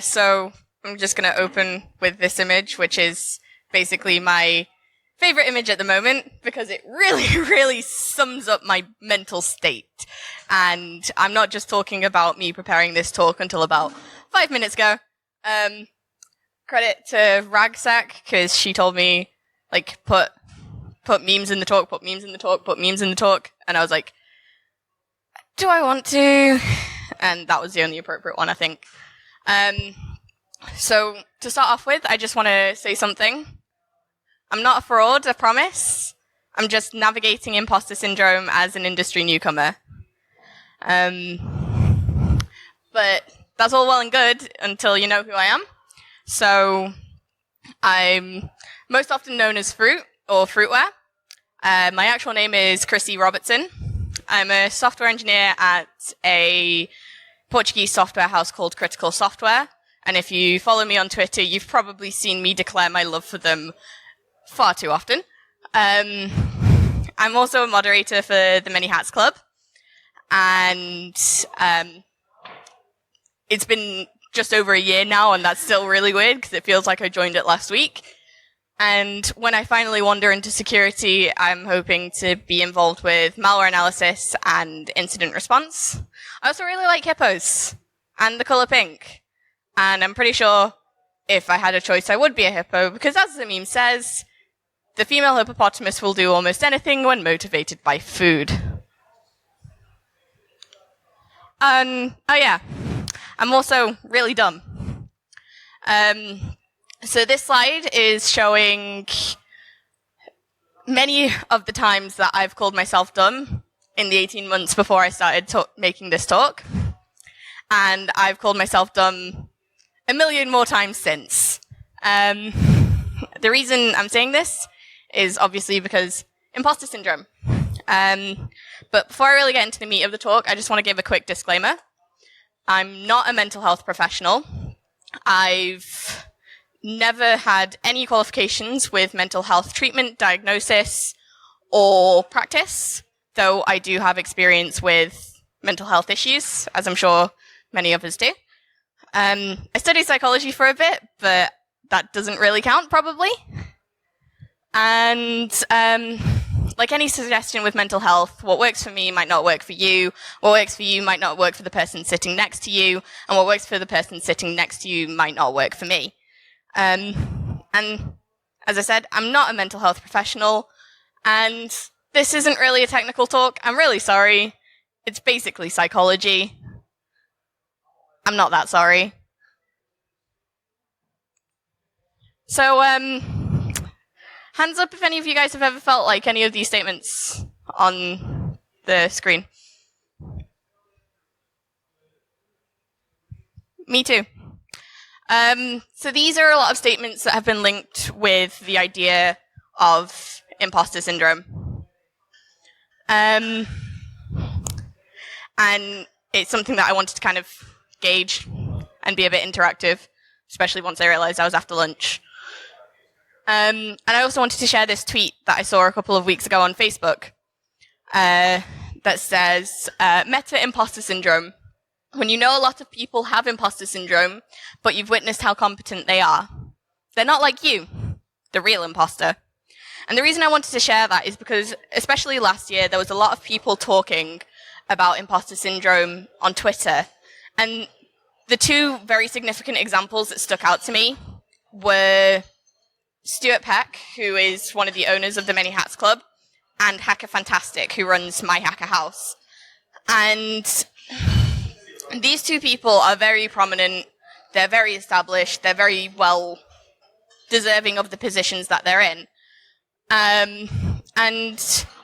So I'm just going to open with this image, which is basically my favorite image at the moment because it really, really sums up my mental state. And I'm not just talking about me preparing this talk until about 5 minutes ago. Credit to Ragsack, because she told me, like, put memes in the talk, put memes in the talk, put memes in the talk. And I was like, do I want to? And that was the only appropriate one, I think. So to start off with, I just want to say something. I'm not a fraud, I promise. I'm just navigating imposter syndrome as an industry newcomer. But that's all well and good until you know who I am. So I'm most often known as Fruit or Fruitware. My actual name is Chrissi Robertson. I'm a software engineer at a Portuguese software house called Critical Software. And if you follow me on Twitter, you've probably seen me declare my love for them far too often. I'm also a moderator for the Many Hats Club. And it's been just over a year now, and that's still really weird because it feels like I joined it last week. And when I finally wander into security, I'm hoping to be involved with malware analysis and incident response. I also really like hippos and the color pink. And I'm pretty sure if I had a choice, I would be a hippo because, as the meme says, the female hippopotamus will do almost anything when motivated by food. Oh yeah, I'm also really dumb. So this slide is showing many of the times that I've called myself dumb in the 18 months before I started making this talk. And I've called myself dumb a million more times since. The reason I'm saying this is obviously because imposter syndrome. But before I really get into the meat of the talk, I just want to give a quick disclaimer. I'm not a mental health professional. I've never had any qualifications with mental health treatment, diagnosis, or practice, though I do have experience with mental health issues, as I'm sure many of us do. I studied psychology for a bit, but that doesn't really count, probably. And like any suggestion with mental health, what works for me might not work for you. What works for you might not work for the person sitting next to you. And what works for the person sitting next to you might not work for me. And as I said, I'm not a mental health professional. And this isn't really a technical talk. I'm really sorry. It's basically psychology. I'm not that sorry. So, hands up if any of you guys have ever felt like any of these statements on the screen. Me too. So these are a lot of statements that have been linked with the idea of imposter syndrome. And it's something that I wanted to kind of gauge and be a bit interactive, especially once I realized I was after lunch. And I also wanted to share this tweet that I saw a couple of weeks ago on Facebook that says, Meta imposter syndrome. When you know a lot of people have imposter syndrome, but you've witnessed how competent they are. They're not like you, the real imposter. And the reason I wanted to share that is because, especially last year, there was a lot of people talking about imposter syndrome on Twitter. And the two very significant examples that stuck out to me were Stuart Peck, who is one of the owners of the Many Hats Club, and Hacker Fantastic, who runs My Hacker House. And these two people are very prominent, they're very established, they're very well deserving of the positions that they're in. And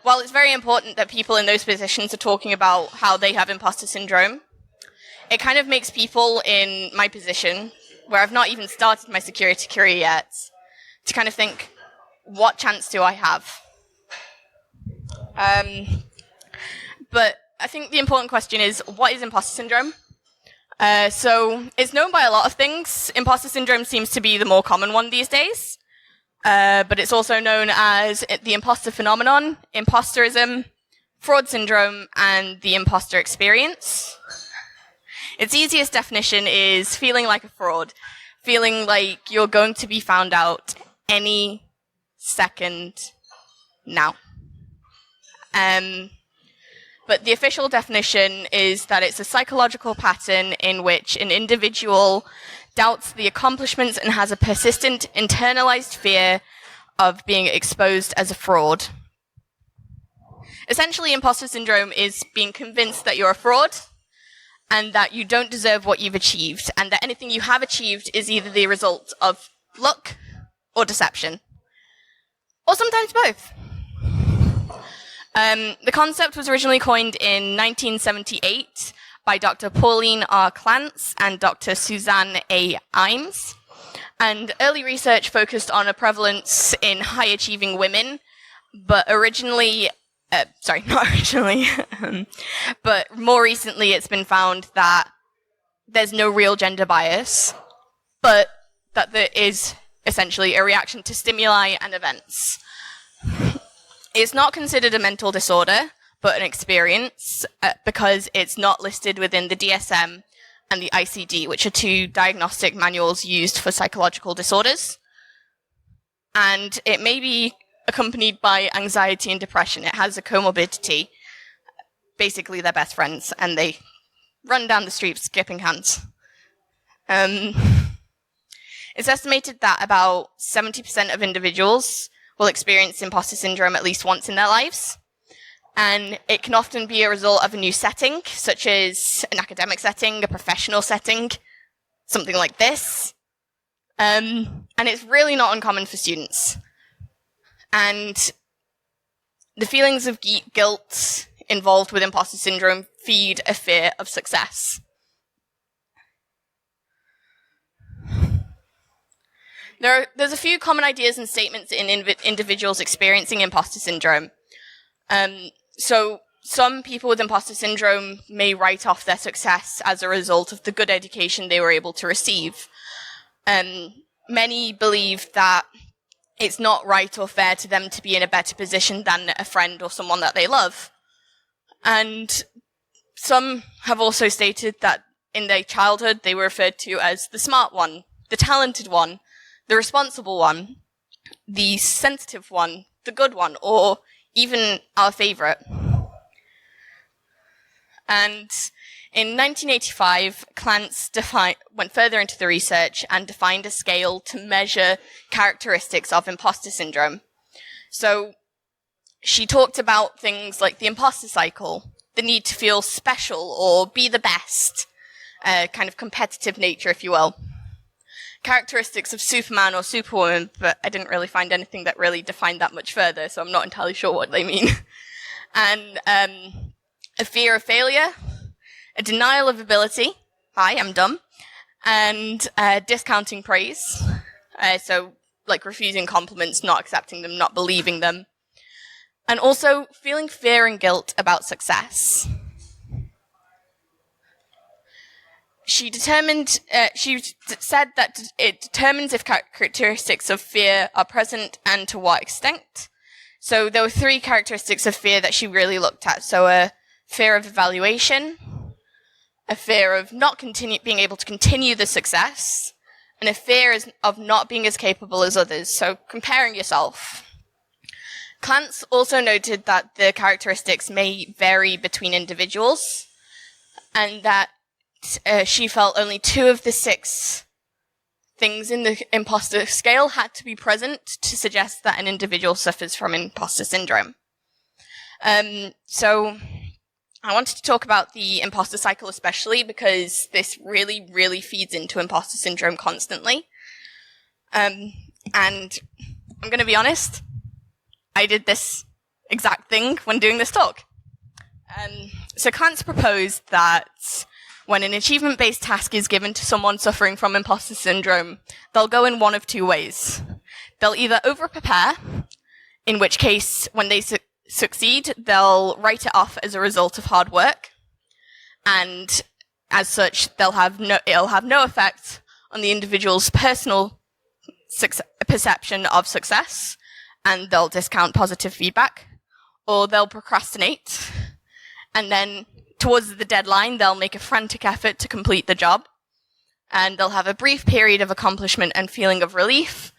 while it's very important that people in those positions are talking about how they have imposter syndrome, it kind of makes people in my position, where I've not even started my security career yet, to kind of think, what chance do I have? But I think the important question is, what is imposter syndrome? So it's known by a lot of things. Imposter syndrome seems to be the more common one these days. But it's also known as the imposter phenomenon, imposterism, fraud syndrome, and the imposter experience. Its easiest definition is feeling like a fraud, feeling like you're going to be found out any second now. But the official definition is that it's a psychological pattern in which an individual doubts the accomplishments and has a persistent internalized fear of being exposed as a fraud. Essentially, imposter syndrome is being convinced that you're a fraud and that you don't deserve what you've achieved, and that anything you have achieved is either the result of luck or deception, or sometimes both. The concept was originally coined in 1978 by Dr. Pauline R. Clance and Dr. Suzanne A. Imes. And early research focused on a prevalence in high-achieving women, but but more recently it's been found that there's no real gender bias, but that there is essentially a reaction to stimuli and events. It's not considered a mental disorder, but an experience, because it's not listed within the DSM and the ICD, which are two diagnostic manuals used for psychological disorders. And it may be accompanied by anxiety and depression. It has a comorbidity. Basically, they're best friends, and they run down the street skipping hands. It's estimated that about 70% of individuals will experience imposter syndrome at least once in their lives. And it can often be a result of a new setting, such as an academic setting, a professional setting, something like this. And it's really not uncommon for students. And the feelings of guilt involved with imposter syndrome feed a fear of success. There's a few common ideas and statements in individuals experiencing imposter syndrome. So some people with imposter syndrome may write off their success as a result of the good education they were able to receive. Many believe that it's not right or fair to them to be in a better position than a friend or someone that they love. And some have also stated that in their childhood they were referred to as the smart one, the talented one, the responsible one, the sensitive one, the good one, or even our favorite. And in 1985, Clance went further into the research and defined a scale to measure characteristics of imposter syndrome. So she talked about things like the imposter cycle, the need to feel special or be the best, kind of competitive nature, if you will. Characteristics of Superman or Superwoman, but I didn't really find anything that really defined that much further, so I'm not entirely sure what they mean. And a fear of failure, a denial of ability, hi, I'm dumb, and discounting praise, so like refusing compliments, not accepting them, not believing them, and also feeling fear and guilt about success. She said that it determines if characteristics of fear are present and to what extent. So there were 3 characteristics of fear that she really looked at. So a fear of evaluation, a fear of not being able to continue the success, and a fear of not being as capable as others. So comparing yourself. Clance also noted that the characteristics may vary between individuals, and that she felt only 2 of the 6 things in the imposter scale had to be present to suggest that an individual suffers from imposter syndrome. So I wanted to talk about the imposter cycle especially because this really, really feeds into imposter syndrome constantly. And I'm going to be honest, I did this exact thing when doing this talk. So Clance proposed that when an achievement-based task is given to someone suffering from imposter syndrome, they'll go in one of 2 ways. They'll either over-prepare, in which case, when they succeed, they'll write it off as a result of hard work, and as such, it'll have no effect on the individual's personal perception of success, and they'll discount positive feedback, or they'll procrastinate, and then towards the deadline, they'll make a frantic effort to complete the job, and they'll have a brief period of accomplishment and feeling of relief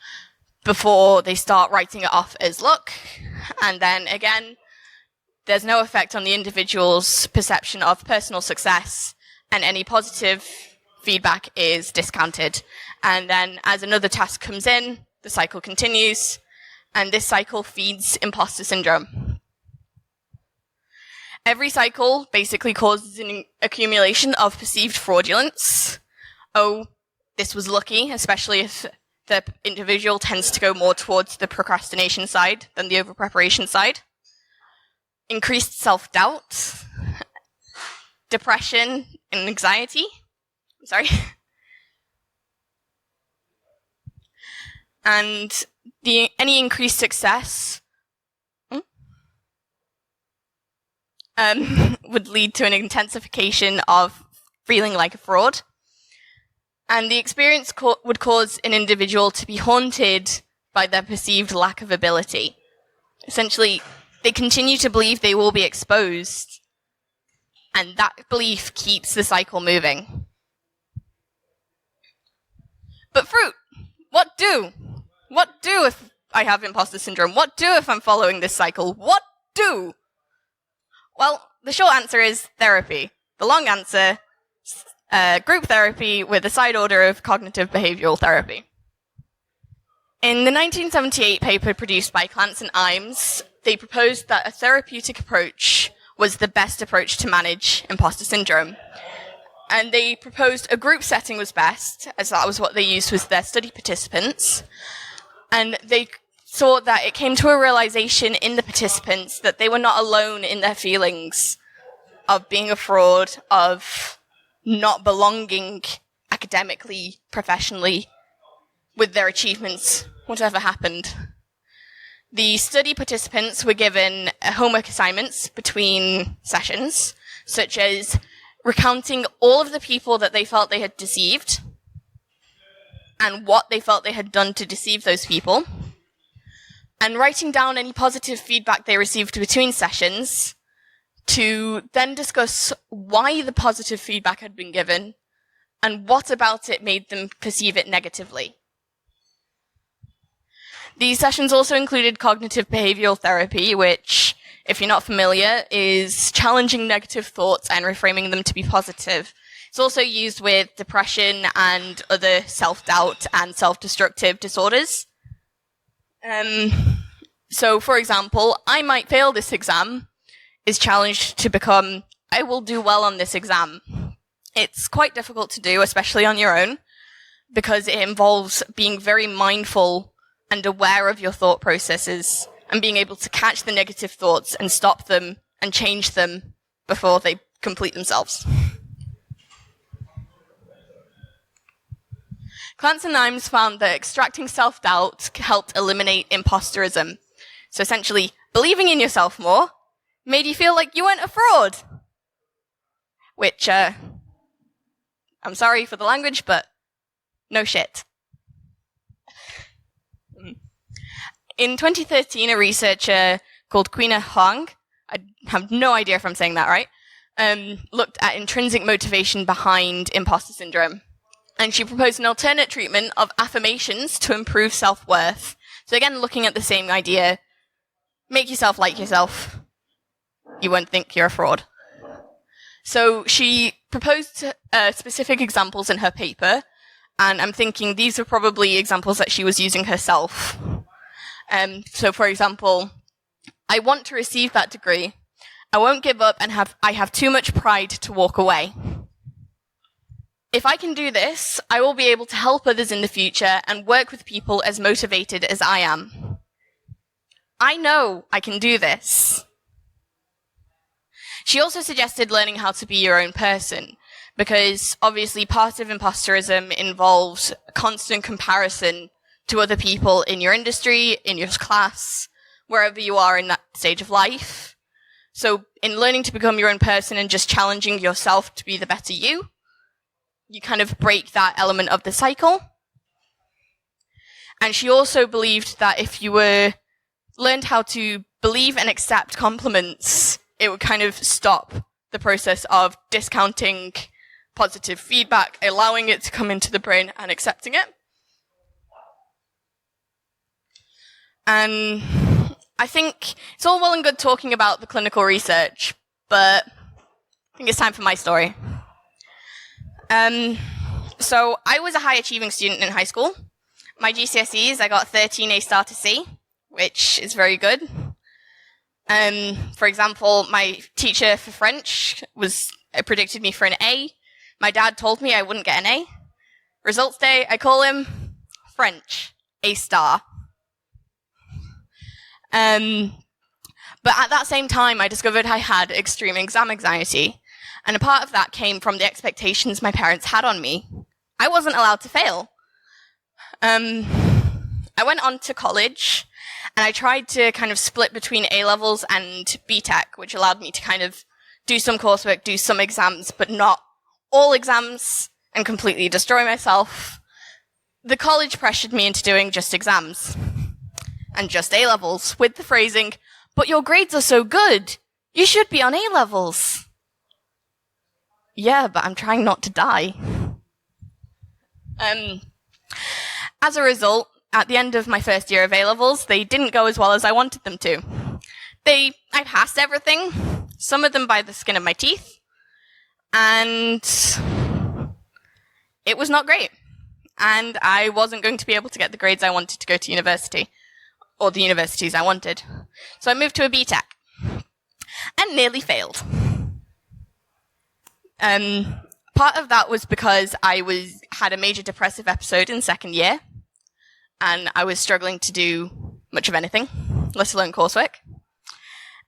before they start writing it off as luck. And then again, there's no effect on the individual's perception of personal success, and any positive feedback is discounted. And then as another task comes in, the cycle continues, and this cycle feeds imposter syndrome. Every cycle basically causes an accumulation of perceived fraudulence. Oh, this was lucky, especially if the individual tends to go more towards the procrastination side than the over-preparation side. Increased self-doubt, depression and anxiety. And any increased success would lead to an intensification of feeling like a fraud. And the experience would cause an individual to be haunted by their perceived lack of ability. Essentially, they continue to believe they will be exposed, and that belief keeps the cycle moving. But fruit, what do? What do if I have imposter syndrome? What do if I'm following this cycle? What do? Well, the short answer is therapy. The long answer, group therapy with a side order of cognitive behavioral therapy. In the 1978 paper produced by Clance and Imes, they proposed that a therapeutic approach was the best approach to manage imposter syndrome. And they proposed a group setting was best, as that was what they used with their study participants. And they saw that it came to a realization in the participants that they were not alone in their feelings of being a fraud, of not belonging academically, professionally, with their achievements, whatever happened. The study participants were given homework assignments between sessions, such as recounting all of the people that they felt they had deceived and what they felt they had done to deceive those people, and writing down any positive feedback they received between sessions to then discuss why the positive feedback had been given and what about it made them perceive it negatively. These sessions also included cognitive behavioral therapy, which, if you're not familiar, is challenging negative thoughts and reframing them to be positive. It's also used with depression and other self-doubt and self-destructive disorders. So, for example, I might fail this exam is challenged to become, I will do well on this exam. It's quite difficult to do, especially on your own, because it involves being very mindful and aware of your thought processes and being able to catch the negative thoughts and stop them and change them before they complete themselves. Clance and Imes found that extracting self-doubt helped eliminate imposterism. So essentially, believing in yourself more made you feel like you weren't a fraud. Which, I'm sorry for the language, but no shit. In 2013, a researcher called Quina Huang, I have no idea if I'm saying that right, looked at intrinsic motivation behind imposter syndrome. And she proposed an alternate treatment of affirmations to improve self-worth. So again, looking at the same idea, make yourself like yourself. You won't think you're a fraud. So she proposed specific examples in her paper, and I'm thinking these are probably examples that she was using herself. So for example, I want to receive that degree. I won't give up and I have too much pride to walk away. If I can do this, I will be able to help others in the future and work with people as motivated as I am. I know I can do this. She also suggested learning how to be your own person, because obviously part of imposterism involves constant comparison to other people in your industry, in your class, wherever you are in that stage of life. So in learning to become your own person and just challenging yourself to be the better you, you kind of break that element of the cycle. And she also believed that if you learned how to believe and accept compliments, it would kind of stop the process of discounting positive feedback, allowing it to come into the brain and accepting it. And I think it's all well and good talking about the clinical research, but I think it's time for my story. So I was a high-achieving student in high school. My GCSEs, I got 13 A star to C, which is very good. For example, my teacher for French predicted me for an A. My dad told me I wouldn't get an A. Results day, I call him French, A star. But at that same time, I discovered I had extreme exam anxiety. And a part of that came from the expectations my parents had on me. I wasn't allowed to fail. I went on to college, and I tried to kind of split between A-levels and BTEC, which allowed me to kind of do some coursework, do some exams, but not all exams, and completely destroy myself. The college pressured me into doing just exams and just A-levels with the phrasing, "But your grades are so good, you should be on A-levels." Yeah, but I'm trying not to die. As a result, at the end of my first year of A-levels, they didn't go as well as I wanted them to. I passed everything, some of them by the skin of my teeth, and it was not great. And I wasn't going to be able to get the grades I wanted to go to university, or the universities I wanted. So I moved to a BTEC, and nearly failed. Part of that was because I had a major depressive episode in second year, and I was struggling to do much of anything, let alone coursework.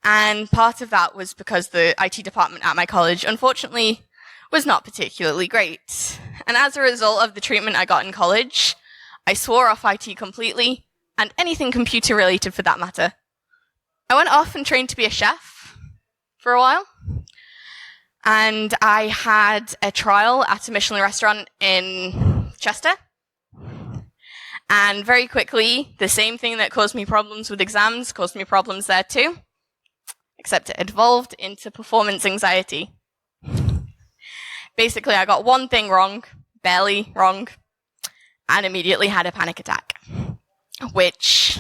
And part of that was because the IT department at my college, unfortunately, was not particularly great. And as a result of the treatment I got in college, I swore off IT completely, and anything computer related for that matter. I went off and trained to be a chef for a while. And I had a trial at a Michelin restaurant in Chester. And very quickly, the same thing that caused me problems with exams caused me problems there too. Except it evolved into performance anxiety. Basically, I got one thing wrong, barely wrong, and immediately had a panic attack. Which,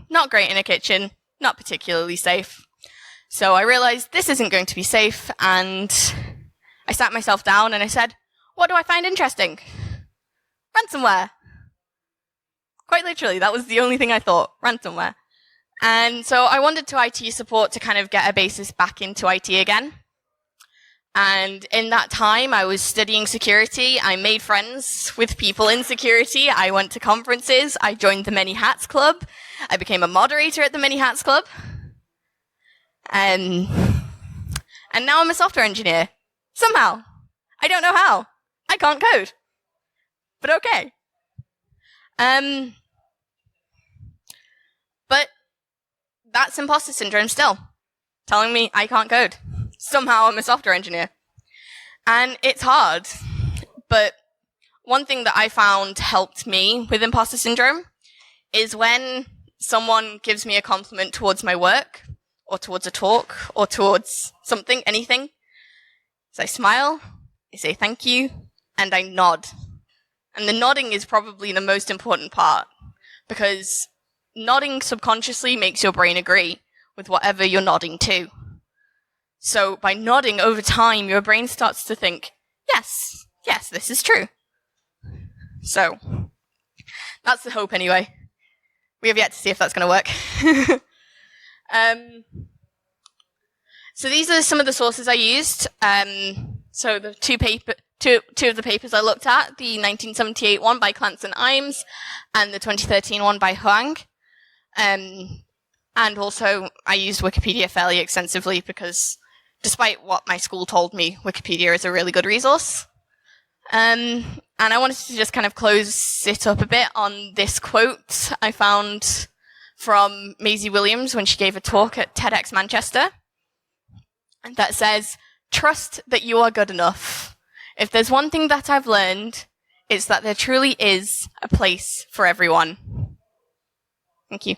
not great in a kitchen, not particularly safe. So I realized this isn't going to be safe, and I sat myself down and I said, what do I find interesting? Ransomware. Quite literally, that was the only thing I thought, ransomware. And so I wanted to IT support to kind of get a basis back into IT again. And in that time, I was studying security. I made friends with people in security. I went to conferences. I joined the Many Hats Club. I became a moderator at the Many Hats Club. And now I'm a software engineer. Somehow. I don't know how. I can't code. But okay. But that's imposter syndrome still. Telling me I can't code. Somehow I'm a software engineer. And it's hard. But one thing that I found helped me with imposter syndrome is when someone gives me a compliment towards my work, or towards a talk, or towards something, anything. So I smile, I say thank you, and I nod. And the nodding is probably the most important part, because nodding subconsciously makes your brain agree with whatever you're nodding to. So by nodding over time, your brain starts to think, yes, this is true. So that's the hope anyway. We have yet to see if that's going to work. So these are some of the sources I used. So the two of the papers I looked at, the 1978 one by Clance and Imes, and the 2013 one by Huang. And also I used Wikipedia fairly extensively because despite what my school told me, Wikipedia is a really good resource. And I wanted to just kind of close it up a bit on this quote I found from Maisie Williams when she gave a talk at TEDx Manchester that says, "Trust that you are good enough. If there's one thing that I've learned, it's that there truly is a place for everyone." Thank you.